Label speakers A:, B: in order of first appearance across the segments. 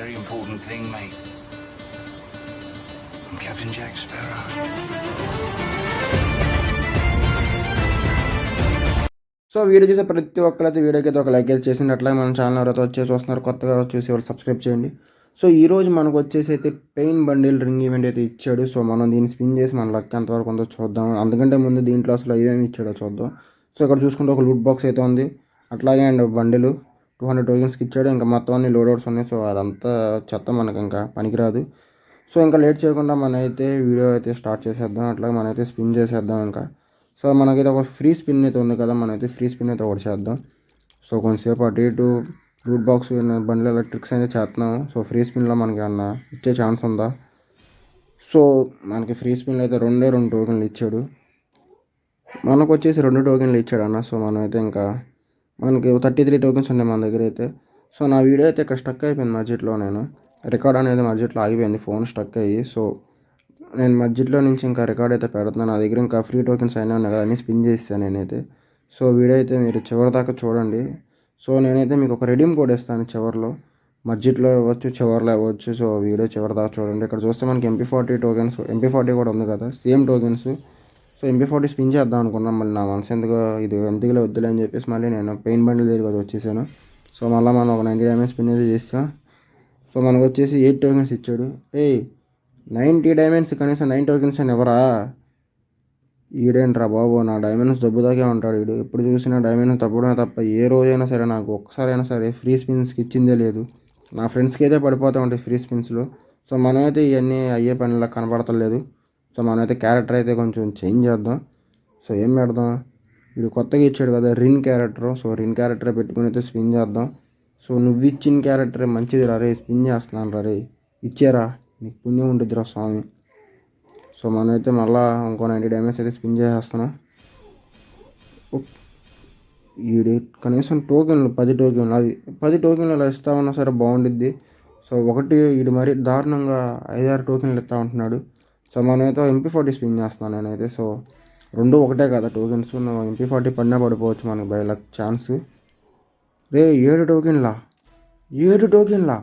A: very important thing, mate. I'm Captain Jack Sparrow.
B: So video చూసే ప్రతి ఒక్కరైతే వీడియోకి అయితే ఒక లైక్ అయితే చేసింది. అట్లాగే మన ఛానల్ ఎవరైతే వచ్చి చూస్తున్నారు కొత్తగా చూసి వాళ్ళు సబ్స్క్రైబ్ చేయండి. సో ఈరోజు మనకు వచ్చేసి అయితే పెయిన్ బండిల్ రింగ్ ఈవెంట్ అయితే ఇచ్చాడు. సో మనం దీన్ని స్పిన్ చేసి మన లక్ ఎంతవరకు ఉందో చూద్దాం. అందుకంటే ముందు దీంట్లో అసలు ఏమేమి ఇచ్చాడో చూద్దాం. సో ఇక్కడ చూసుకుంటే ఒక లూట్ బాక్స్ అయితే ఉంది. అట్లాగే అండ్ బండిలు 200 టోకెన్స్కి ఇచ్చాడు. ఇంకా మొత్తం అన్ని లోడౌట్స్ ఉన్నాయి. సో అదంతా చెత్త మనకు ఇంకా పనికిరాదు. సో ఇంకా లేట్ చేయకుండా మనమైతే వీడియో అయితే స్టార్ట్ చేసేద్దాం. అట్లాగే మనమైతే స్పిన్ చేసేద్దాం ఇంకా. సో మనకైతే ఒక ఫ్రీ స్పిన్ అయితే ఉంది కదా, మనమైతే ఫ్రీ స్పిన్ అయితే ఒకటి చేద్దాం. సో కొంచెంసేపు అటు ఇటు లూట్ బాక్స్ బండ్ల ట్రిక్స్ అయితే చేస్తున్నాము. సో ఫ్రీ స్పిన్లో మనకి ఏమన్నా ఇచ్చే ఛాన్స్ ఉందా? సో మనకి ఫ్రీ స్పిన్లో అయితే రెండే 2 టోకెన్లు ఇచ్చాడు. మనకు వచ్చేసి 2 టోకెన్లు ఇచ్చాడు అన్న. సో మనమైతే ఇంకా మనకి 33 టోకెన్స్ ఉన్నాయి మన దగ్గర అయితే. సో నా వీడియో అయితే ఇక్కడ స్టక్ అయిపోయింది మధ్యలో. నేను రికార్డ్ అనేది మధ్యలో ఆగిపోయింది, ఫోన్ స్టక్ అయ్యి. సో నేను మధ్యలో నుంచి ఇంకా రికార్డ్ అయితే పెడుతున్నాను. నా దగ్గర ఇంకా ఫ్రీ టోకెన్స్ అయినా ఉన్నాయి కదా, అన్నీ స్పిన్ చేస్తాను నేనైతే. సో వీడియో అయితే మీరు చివరి దాకా చూడండి. సో నేనైతే మీకు ఒక రెడీమ్ కోడ్ ఇస్తాను చివరిలో. మధ్యలో ఇవ్వచ్చు, చివరిలో ఇవ్వచ్చు. సో వీడియో చివరి దాకా చూడండి. ఇక్కడ చూస్తే మనకి MP40 టోకెన్స్, MP40 కూడా ఉంది కదా, same tokens. So MP40 spin చేద్దాం అనుకున్నాం. మళ్ళీ నా మనసు ఎందుకులే వద్దులే అని చెప్పేసి మళ్ళీ నేను పెయిన్ బండిల్ దగ్గర వచ్చేసాను. సో మళ్ళీ మనం ఒక 90 డ్యామేజ్ స్పిన్ అయితే చేస్తాం. సో మనకు వచ్చేసి 8 టోకెన్స్ ఇచ్చాడు. 90 డైమండ్స్ కనీసం 9 టోకెన్స్ అని ఎవరా? ఈడేంట్రా బాబు, నా డైమండ్స్ దబ్బుదాకే ఉంటాడు వీడు. ఎప్పుడు చూసినా డైమండ్స్ తప్పడమే తప్ప ఏ రోజైనా సరే నాకు ఒక్కసారైనా సరే ఫ్రీ స్పిన్స్కి ఇచ్చిందే లేదు. నా ఫ్రెండ్స్కి అయితే పడిపోతూ ఉంటాయి ఫ్రీ స్పిన్స్లో. సో మనమైతే ఇవన్నీ అయ్యే పనిలా కనపడతలేదు. సో మనమైతే క్యారెక్టర్ అయితే కొంచెం చేంజ్ చేద్దాం. సో ఏం పెడదాం, వీడు కొత్తగా ఇచ్చాడు కదా Rin character. So Rin character పెట్టుకుని అయితే స్పిన్ చేద్దాం. సో నువ్వు ఇచ్చిన క్యారెక్టర్ మంచిది రా రే, స్పిన్ చేస్తున్నాను రా రే, ఇచ్చారా, నీకు పుణ్యం ఉంటుందిరా స్వామి. సో మనమైతే మళ్ళీ ఇంకో 90 డ్యామేజ్ అయితే స్పిన్ చేసేస్తున్నాం. వీడి కనీసం టోకెన్లు 10 టోకెన్లు, అది 10 టోకెన్లు ఇలా ఇస్తామన్నా సరే బాగుండిద్ది. సో ఒకటి వీడు మరీ దారుణంగా 5-6 టోకెన్లు ఇస్తా ఉంటున్నాడు. సో మనమైతే MP40 స్పిన్ చేస్తున్నాను నేనైతే. సో రెండు ఒకటే కదా టోకెన్స్, MP40 పడినా పడిపోవచ్చు మనకి బై లక్ ఛాన్స్. రే 7 టోకెన్లా, 7 టోకెన్లా,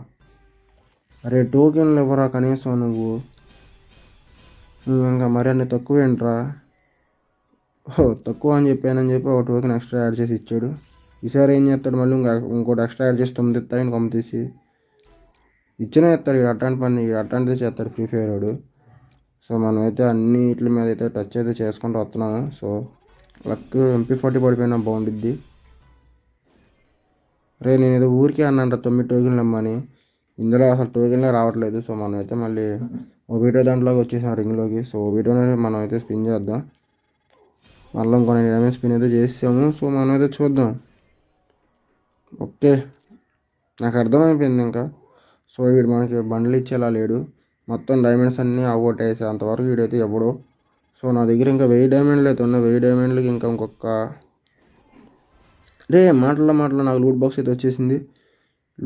B: అరే టోకెన్లు ఇవ్వరా కనీసం నువ్వు ఇంకా మరి అన్ని తక్కువ ఏంట్రా. తక్కువ అని చెప్పానని చెప్పి ఒక టోకెన్ ఎక్స్ట్రా యాడ్ చేసి ఇచ్చాడు. ఈసారి ఏం చేస్తాడు, మళ్ళీ ఇంకోటి ఎక్స్ట్రా యాడ్ చేసి 9 ఇస్తాయని కొమ్మ తీసి ఇచ్చినా ఇస్తాడు. ఇడు అట్లాంటి పని, అట్లాంటిదే చేస్తాడు ఫ్రీ ఫైర్ వాడు. సో మనమైతే అన్నిటి మీద అయితే టచ్ అయితే చేసుకుంటూ వస్తున్నాము. సో లక్ MP40 పడిపోయినా బాగుండిద్ది. రే నేను ఏదో ఊరికే అన్నాను 9 టోకెన్లు ఇమ్మని, ఇందులో అసలు టోకెన్లే రావట్లేదు. సో మనం అయితే మళ్ళీ ఓబీటో దాంట్లోకి వచ్చేసాం రింగ్లోకి. సో ఓబీటోనే మనం అయితే స్పిన్ చేద్దాం. మళ్ళీ ఇంకొన్ని డ్యామేజ్ స్పిన్ అయితే చేసాము. సో మనం అయితే చూద్దాం. ఓకే, నాకు అర్థమైపోయింది ఇంకా. సో వీడు మనకి బండ్లు ఇచ్చేలా లేడు, మొత్తం డైమండ్స్ అన్నీ అవగొట్టేసి అంతవరకు వీడైతే ఎవడు. సో నా దగ్గర ఇంకా 1000 డైమండ్లు అయితే ఉన్నాయి. 1000 డైమండ్లకి ఇంకా ఇంకొక రే మాటల్లో నాకు లూట్ బాక్స్ అయితే వచ్చేసింది.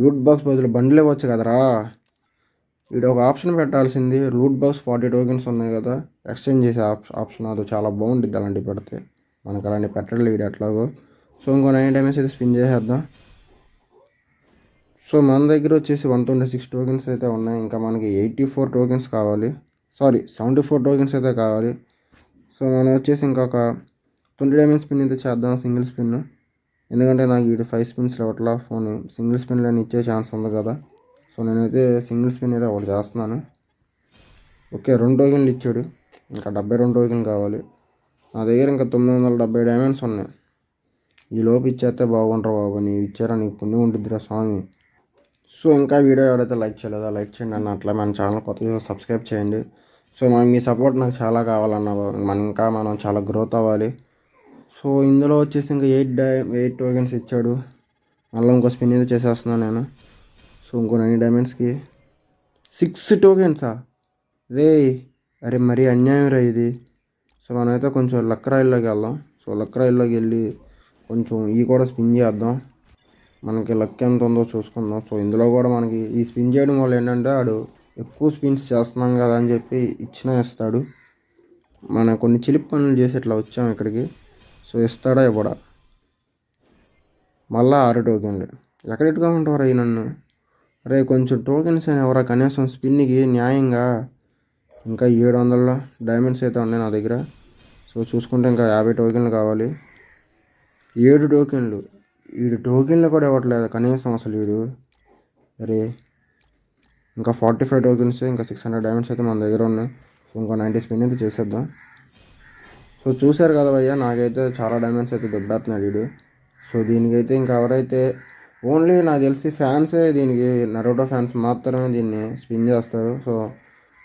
B: లూట్ బాక్స్ బదులు బండ్లు ఇవ్వచ్చు కదరా. వీడు ఒక ఆప్షన్ పెట్టాల్సింది. లూట్ బాక్స్ 40 టోకెన్స్ ఉన్నాయి కదా, ఎక్స్చేంజ్ చేసే ఆప్షన్, అది చాలా బాగుంటుంది అలాంటివి పెడితే. మనకు అలాంటి పెట్టడం వీడు ఎట్లాగో. సో ఇంకో 9 డ్యామేజ్ అయితే స్పిన్ చేసేద్దాం. సో మన దగ్గర వచ్చేసి 126 టోకెన్స్ అయితే ఉన్నాయి. ఇంకా మనకి 84 టోకెన్స్ కావాలి, 74 టోకెన్స్ అయితే కావాలి. సో మనం వచ్చేసి ఇంకొక 20 డ్యామేజ్ స్పిన్ అయితే చేద్దాం, సింగిల్ స్పిన్. ఎందుకంటే నాకు వీడు 5 స్పిన్స్ ఇవ్వట్లా, ఫోన్ సింగిల్ స్పిన్లో ఇచ్చే ఛాన్స్ ఉంది కదా. సో నేనైతే సింగిల్ స్పిన్ అయితే ఒకటి చేస్తున్నాను. ఓకే 2 టోకెన్లు ఇచ్చాడు, ఇంకా 72 టోకెన్లు కావాలి. నా దగ్గర ఇంకా 970 డైమండ్స్ ఉన్నాయి. ఈ లోపు ఇచ్చేస్తే బాగుంటారు బాబు, నీవు ఇచ్చారా నీకు పుణ్యం ఉంటుందిరా స్వామి. సో ఇంకా వీడియో ఎవరైతే లైక్ చేయలేదో లైక్ చేయండి అన్న. అట్లా మన ఛానల్ కొత్తగా సబ్స్క్రైబ్ చేయండి. సో మీ సపోర్ట్ నాకు చాలా కావాలన్న, మనం చాలా గ్రోత్ అవ్వాలి. సో ఇందులో వచ్చేసి ఇంకా 8 టోకెన్స్ ఇచ్చాడు. మళ్ళీ ఇంకో స్పిన్ అయితే చేసేస్తున్నాను నేను. సో ఇంకో 9 డైమండ్స్కి 6 టోకెన్సా రే, అరే మరీ అన్యాయం రా ఇది. సో మనమైతే కొంచెం లక్కరాయిల్లోకి వెళ్దాం. సో లక్కరాయిల్లోకి వెళ్ళి కొంచెం కూడా స్పిన్ చేద్దాం, మనకి లక్ ఎంత ఉందో చూసుకుందాం. సో ఇందులో కూడా మనకి ఈ స్పిన్ చేయడం వల్ల ఏంటంటే వాడు ఎక్కువ స్పిన్స్ చేస్తున్నాం కదా అని చెప్పి ఇస్తాడు. మన కొన్ని చిలిపి పనులు చేసి ఇట్లా వచ్చాం ఇక్కడికి. సో ఇస్తాడా ఇవ్వడా. మళ్ళీ 6 టోకెన్లు ఎక్కడ ఇట్టుకోమంటారా ఈ నన్ను. అరే కొంచెం టోకెన్స్ అయినా ఎవరా కనీసం స్పిన్కి న్యాయంగా. ఇంకా 700 డైమండ్స్ అయితే ఉన్నాయి నా దగ్గర. సో చూసుకుంటే ఇంకా 50 టోకెన్లు కావాలి. 7 టోకెన్లు. 7 టోకెన్లు కూడా ఇవ్వట్లేదు కనీసం అసలు వీడు. అరే ఇంకా 45 టోకెన్స్, ఇంకా 600 డైమండ్స్ అయితే మన దగ్గర ఉన్నాయి. సో ఇంకా 90 స్పిన్ అయితే చేసేద్దాం. సో చూశారు కదా భయ్య, నాకైతే చాలా డైమండ్స్ అయితే దొబ్బేస్తున్నాడు వీడు. సో దీనికైతే ఇంకా ఎవరైతే ఓన్లీ నాకు తెలిసి ఫ్యాన్సే దీనికి, నరోటో ఫ్యాన్స్ మాత్రమే దీన్ని స్పిన్ చేస్తారు. సో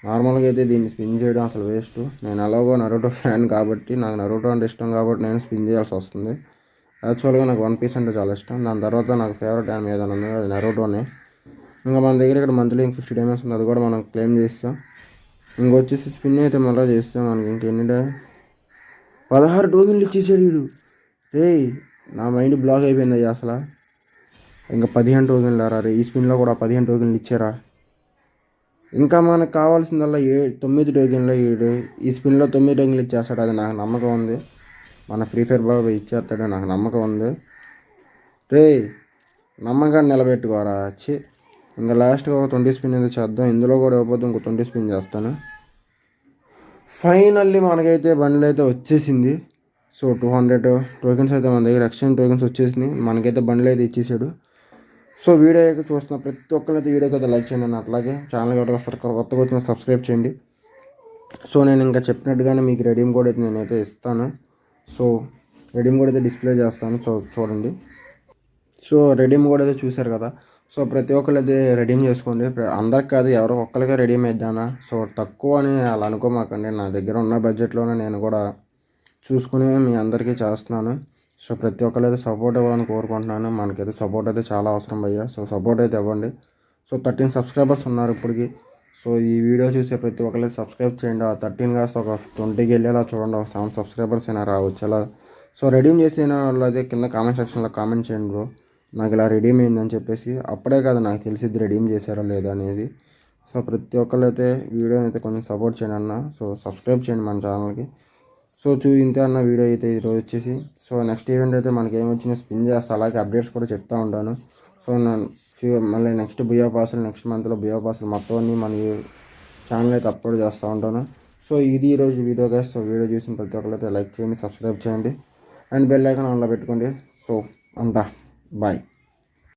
B: నార్మల్గా అయితే దీన్ని స్పిన్ చేయడం అసలు వేస్ట్. నేను అలాగో నరోటో ఫ్యాన్ కాబట్టి, నాకు నరోటో అంటే ఇష్టం కాబట్టి నేను స్పిన్ చేయాల్సి వస్తుంది. యాక్చువల్గా నాకు 1 పీస్ అంటే చాలా ఇష్టం. దాని తర్వాత నాకు ఫేవరెట్ యానిమే ఏదైనా ఉంది అది నరోటోనే. ఇంకా మన దగ్గర ఇక్కడ మంత్లీ 50 డైమండ్స్ ఉంది, అది కూడా మనం క్లెయిమ్ చేస్తాం. ఇంకొచ్చేసి స్పిన్ అయితే మళ్ళీ చేస్తాం. మనకి ఇంకెన్ని 16 టోకెన్లు ఇచ్చేసాడు వీడు. రే నా మైండ్ బ్లాక్ అయిపోయింది అయ్యా అసలు. ఇంకా 15 టోకెన్లు రే, ఈ స్పిన్లో కూడా 15 టోకెన్లు ఇచ్చారా. ఇంకా మనకు కావాల్సిందల్లా 9 టోకెన్లు. ఈ స్పిన్లో 9 టోకెన్లు ఇచ్చేస్తాడు, అది నాకు నమ్మకం ఉంది. మన ఫ్రీ ఫైర్ బాబు ఇచ్చేస్తాడు నాకు నమ్మకం ఉంది. రే నమ్మకాన్ని నిలబెట్టుకోరా. ఇంకా లాస్ట్గా ఒక 20 స్పిన్ అయితే చేద్దాం. ఇందులో కూడా ఇవ్వకపోతే ఇంకో 20 స్పిన్ చేస్తాను. ఫైనల్లీ మనకైతే బండిల్ అయితే వచ్చేసింది. సో 200 టోకెన్స్ అయితే మన దగ్గర ఎక్స్చేంజ్ టోకెన్స్ వచ్చేసినాయి. మనకైతే బండిల్ అయితే ఇచ్చేసాడు. సో వీడియో అయితే చూస్తున్న ప్రతి ఒక్కరైతే వీడియోకి అయితే లైక్ చేయండి. అట్లాగే ఛానల్ కొత్తగా వచ్చిన సబ్స్క్రైబ్ చేయండి. సో నేను ఇంకా చెప్పినట్టుగానే మీకు రెడీమ్ కోడ్ అయితే నేనైతే ఇస్తాను. సో రెడీమ్ కోడ్ అయితే డిస్ప్లే చేస్తాను, చూడండి. సో రెడీమ్ కోడ్ అయితే చూశారు కదా. సో ప్రతి ఒక్కరు అయితే రెడీమ్ చేసుకోండి. అందరికి కాదు, ఎవరో ఒక్కరికే రెడీమ్ అయిద్దానా. సో తక్కువ అని అలా అనుకోమాకండి. నా దగ్గర ఉన్న బడ్జెట్లోనే నేను కూడా చూసుకుని మీ అందరికీ చేస్తున్నాను. సో ప్రతి ఒక్కరు అయితే సపోర్ట్ ఇవ్వాలని కోరుకుంటున్నాను. మనకైతే సపోర్ట్ అయితే చాలా అవసరం భయ్యా. సో సపోర్ట్ అయితే ఇవ్వండి. సో 13 సబ్స్క్రైబర్స్ ఉన్నారు ఇప్పటికి. సో ఈ వీడియో చూసే ప్రతి ఒక్కరు సబ్స్క్రైబ్ చేయండి. ఆ 13 కాస్త ఒక 20కి వెళ్ళేలా చూడండి. ఒక 7 సబ్స్క్రైబర్స్ అయినా రావచ్చు అలా. సో రెడీమ్ చేసిన వాళ్ళు అయితే కింద కామెంట్ సెక్షన్లో కామెంట్ చేయండి బ్రో, నాకు ఇలా రెడీమ్ అయిందని చెప్పేసి. అప్పుడే కదా నాకు తెలిసిద్ది రెడీమ్ చేశారో లేదా అనేది. సో ప్రతి ఒక్కరు అయితే వీడియోని అయితే కొంచెం సపోర్ట్ చేయండి అన్న. సో సబ్స్క్రైబ్ చేయండి మన ఛానల్కి. సో ఇంతే అన్న వీడియో అయితే ఈరోజు వచ్చేసి. సో నెక్స్ట్ ఈవెంట్ అయితే మనకి ఏమొచ్చినా స్పిన్ చేస్తా, అలాగే అప్డేట్స్ కూడా చెప్తూ ఉంటాను. సో మళ్ళీ నెక్స్ట్ బుయా పాసులు, నెక్స్ట్ మంత్లో బుయా పాసులు మొత్తం అన్నీ మన ఛానల్ అయితే అప్లోడ్ చేస్తూ ఉంటాను. సో ఇది ఈరోజు వీడియో గైస్. సో వీడియో చూసిన ప్రతి ఒక్కరు అయితే లైక్ చేయండి, సబ్స్క్రైబ్ చేయండి అండ్ బెల్ ఐకాన్ ఆన్లో పెట్టుకోండి. సో ఉంటా, బాయ్.